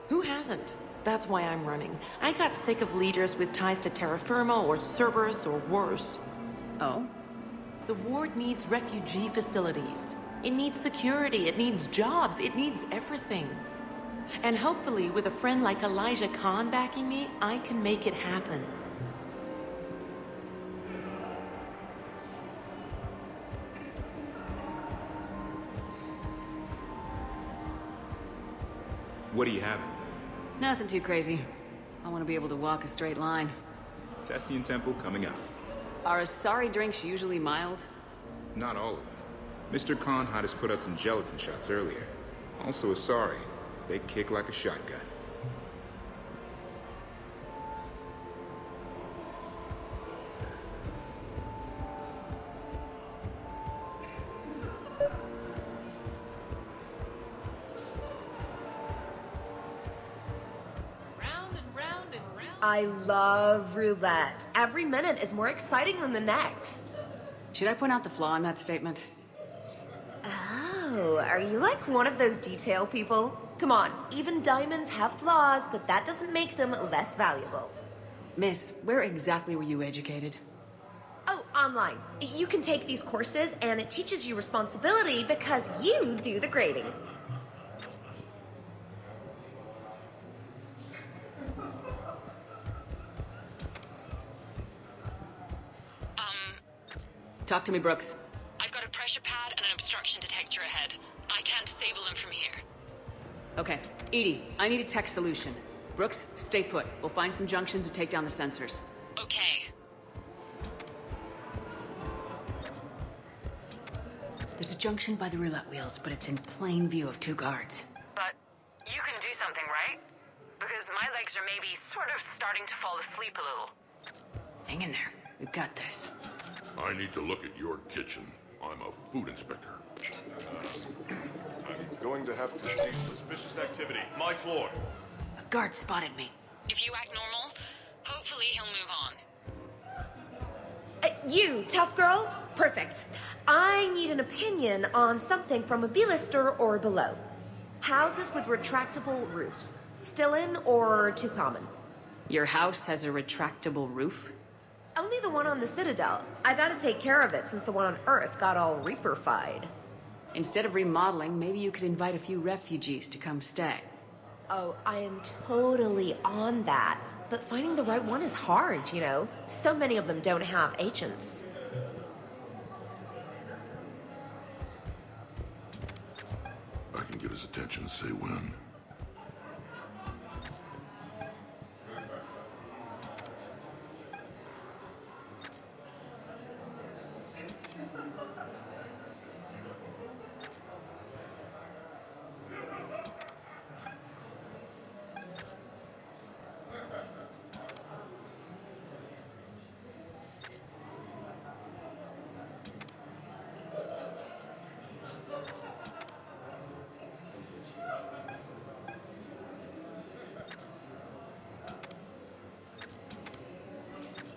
Who hasn't? That's why I'm running. I got sick of leaders with ties to Terra Firma or Cerberus or worse. Oh? The ward needs refugee facilities. It needs security, it needs jobs, it needs everything. And hopefully, with a friend like Elijah Khan backing me, I can make it happen. What do you have? Nothing too crazy. I want to be able to walk a straight line. Tessian Temple coming up. Are Asari drinks usually mild? Not all of them. Mr. Khan had us put out some gelatin shots earlier. Also Asari. They kick like a shotgun. I love roulette. Every minute is more exciting than the next. Should I point out the flaw in that statement? Oh, are you like one of those detail people? Come on, even diamonds have flaws, but that doesn't make them less valuable. Miss, where exactly were you educated? Oh, online. You can take these courses and it teaches you responsibility because you do the grading. Talk to me, Brooks. I've got a pressure pad and an obstruction detector ahead. I can't disable them from here. Okay. Edie, I need a tech solution. Brooks, stay put. We'll find some junctions and take down the sensors. Okay. There's a junction by the roulette wheels, but it's in plain view of 2 guards. But you can do something, right? Because my legs are maybe sort of starting to fall asleep a little. Hang in there. We've got this. I need to look at your kitchen. I'm a food inspector. I'm going to have to see suspicious activity. My floor. A guard spotted me. If you act normal, hopefully he'll move on. You, tough girl? Perfect. I need an opinion on something from a B-lister or below. Houses with retractable roofs. Still in or too common? Your house has a retractable roof? Only the one on the Citadel. I gotta take care of it since the one on Earth got all Reaper-fied. Instead of remodeling, maybe you could invite a few refugees to come stay. Oh, I am totally on that. But finding the right one is hard, you know? So many of them don't have agents. I can get his attention, say when.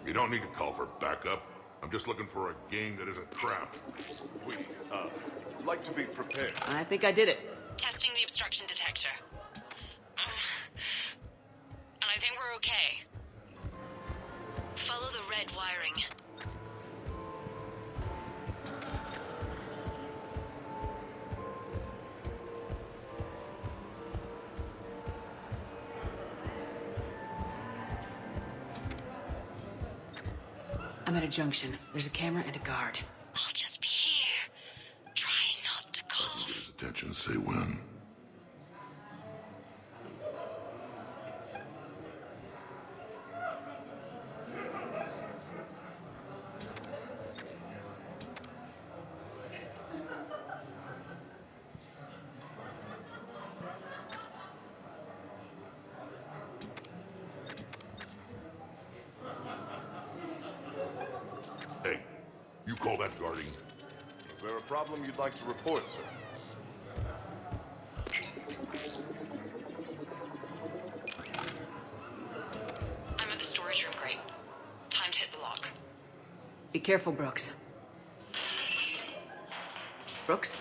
You don't need to call for backup. I'm just looking for a game that isn't crap. We, like to be prepared. I think I did it. Testing the obstruction detector. And I think we're okay. Follow the red wiring. I'm at a junction. There's a camera and a guard. I'll just be here. Try not to cough. Get his attention, say when. Hey, you call that guarding? Is there a problem you'd like to report, sir? I'm at the storage room grate. Time to hit the lock. Be careful, Brooks. Brooks?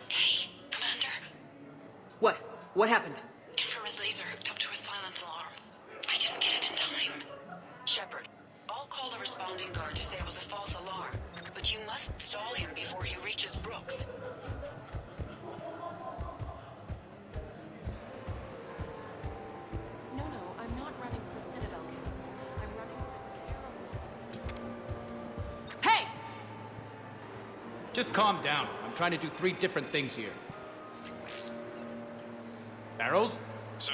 Hey, Commander. What? What happened? Infrared laser hooked up to a silent alarm. I didn't get it in time. Shepard, I'll call the responding guard to say it was a false alarm, but you must stall him before he reaches Brooks. No, I'm not running for Citadel Council. I'm running for... Hey! Just calm down. I'm trying to do 3 different things here. Barrows? Sir,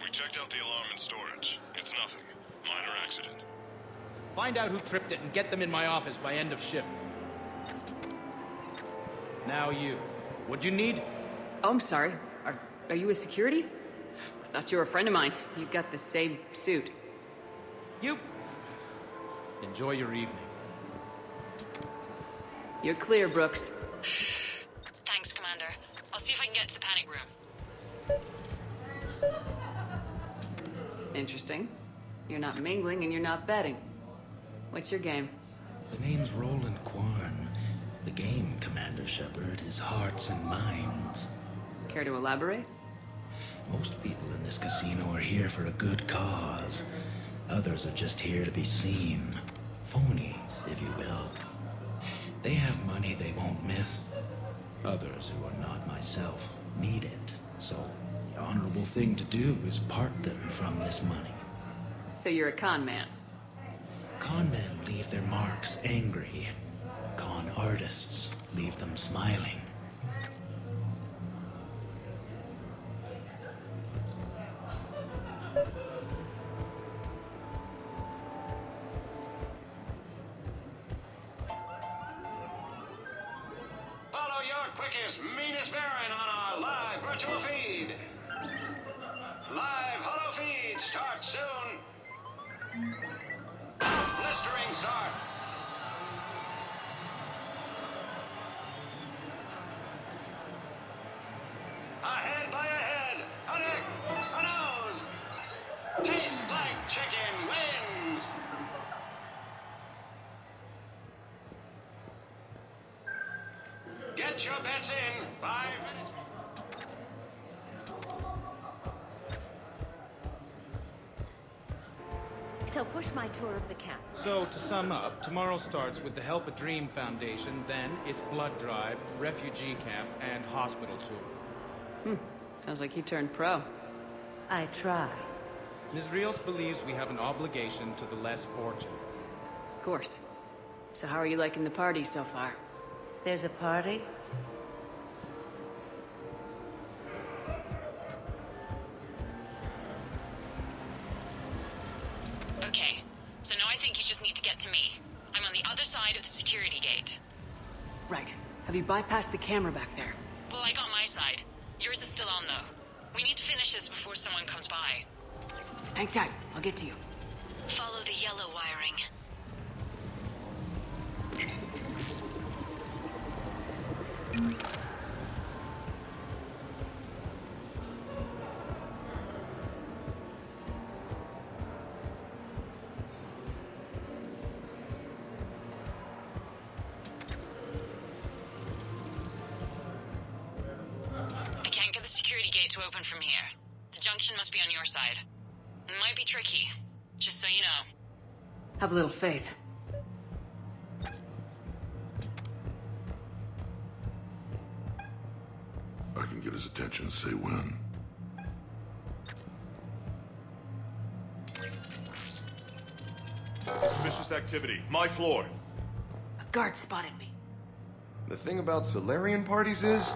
we checked out the alarm in storage. It's nothing. Minor accident. Find out who tripped it and get them in my office by end of shift. Now you. What'd you need? Oh, I'm sorry. Are you a security? I thought you were a friend of mine. You've got the same suit. You. Enjoy your evening. You're clear, Brooks. Thanks, Commander. I'll see if I can get to the panic room. Interesting. You're not mingling and you're not betting. What's your game? The name's Roland Quarn. The game, Commander Shepard, is hearts and minds. Care to elaborate? Most people in this casino are here for a good cause. Others are just here to be seen. Phonies, if you will. They have money they won't miss. Others who are not myself need it. So the honorable thing to do is part them from this money. So you're a con man? Con men leave their marks angry. Con artists leave them smiling. Follow your quickest, meanest Baron on our live virtual feed. Live holo feed starts soon. Blistering start. Ahead by a head, a neck, a nose. Tastes like chicken wins. Get your bets in. 5 minutes. So push my tour of the camp. So, to sum up, tomorrow starts with the Help a Dream Foundation, then it's blood drive, refugee camp, and hospital tour. Sounds like you turned pro. I try. Ms. Rios believes we have an obligation to the less fortunate. Of course. So how are you liking the party so far? There's a party? Okay, so now I think you just need to get to me. I'm on the other side of the security gate. Right. Have you bypassed the camera back there? Well, I got my side. Yours is still on, though. We need to finish this before someone comes by. Hang tight. I'll get to you. Follow the yellow wiring. I can't get the security gate to open from here. The junction must be on your side. It might be tricky, just so you know. Have a little faith. I can get his attention, say when. Suspicious activity. My floor. A guard spotted me. The thing about Solarian parties is,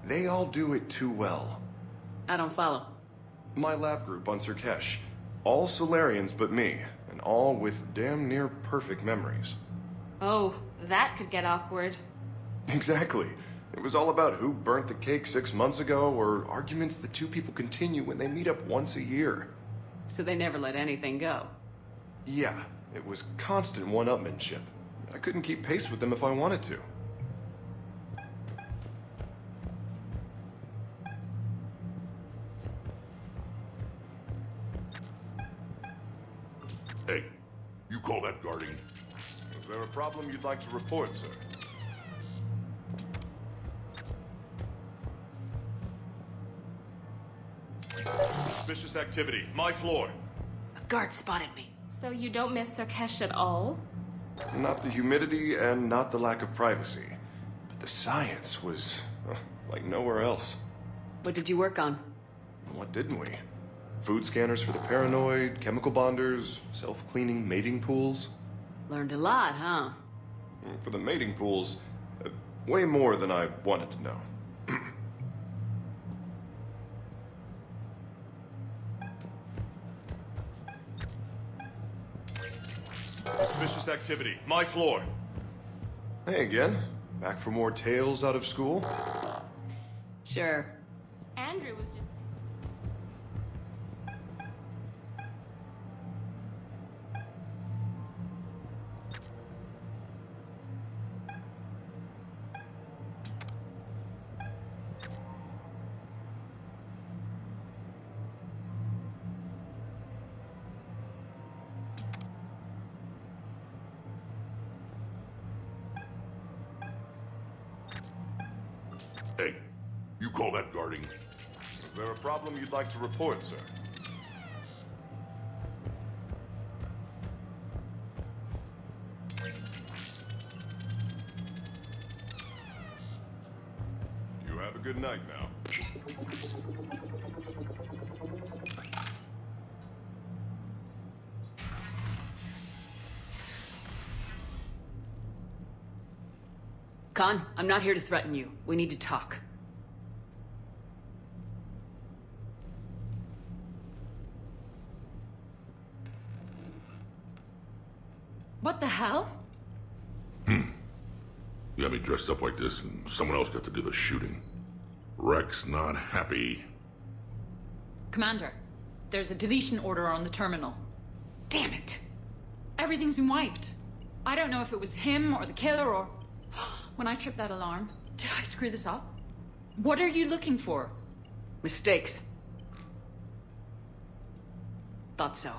they all do it too well. I don't follow. My lab group on Sirkesh. All Solarians but me, and all with damn near perfect memories. Oh, that could get awkward. Exactly. It was all about who burnt the cake 6 months ago, or arguments the two people continue when they meet up once a year. So they never let anything go. Yeah, it was constant one-upmanship. I couldn't keep pace with them if I wanted to. Hey, you call that guarding? Is there a problem you'd like to report, sir? Suspicious activity. My floor. A guard spotted me. So you don't miss Sarkesh at all? Not the humidity and not the lack of privacy. But the science was like nowhere else. What did you work on? What didn't we? Food scanners for the paranoid, chemical bonders, self-cleaning mating pools. Learned a lot, huh? For the mating pools, way more than I wanted to know. Suspicious activity. My floor. Hey again. Back for more tales out of school? Sure. Andrew was just... Hey, you call that guarding? Is there a problem you'd like to report, sir? You have a good night now. Khan, I'm not here to threaten you. We need to talk. What the hell? You got me dressed up like this, and someone else got to do the shooting. Rex not happy. Commander, there's a deletion order on the terminal. Damn it! Everything's been wiped. I don't know if it was him or the killer or... When I tripped that alarm, did I screw this up? What are you looking for? Mistakes. Thought so.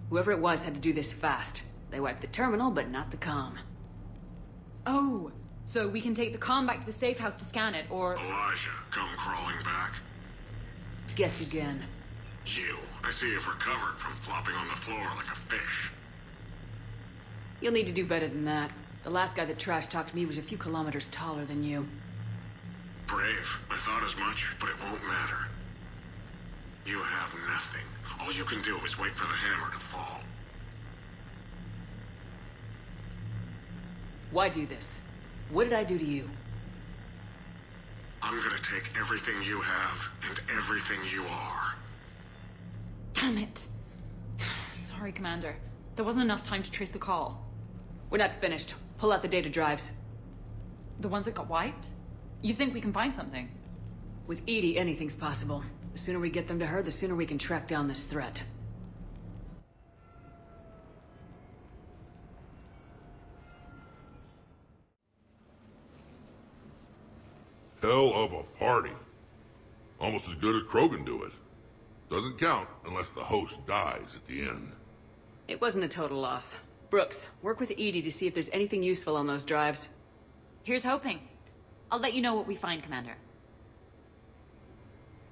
Whoever it was had to do this fast. They wiped the terminal, but not the comm. Oh, so we can take the comm back to the safe house to scan it, or... Elijah, come crawling back. Guess again. You. I see you've recovered from flopping on the floor like a fish. You'll need to do better than that. The last guy that trash-talked me was a few kilometers taller than you. Brave. I thought as much, but it won't matter. You have nothing. All you can do is wait for the hammer to fall. Why do this? What did I do to you? I'm gonna take everything you have and everything you are. Damn it. Sorry, Commander. There wasn't enough time to trace the call. We're not finished. Pull out the data drives. The ones that got wiped? You think we can find something? With Edie, anything's possible. The sooner we get them to her, the sooner we can track down this threat. Hell of a party. Almost as good as Krogan do it. Doesn't count unless the host dies at the end. It wasn't a total loss. Brooks, work with Edie to see if there's anything useful on those drives. Here's hoping. I'll let you know what we find, Commander.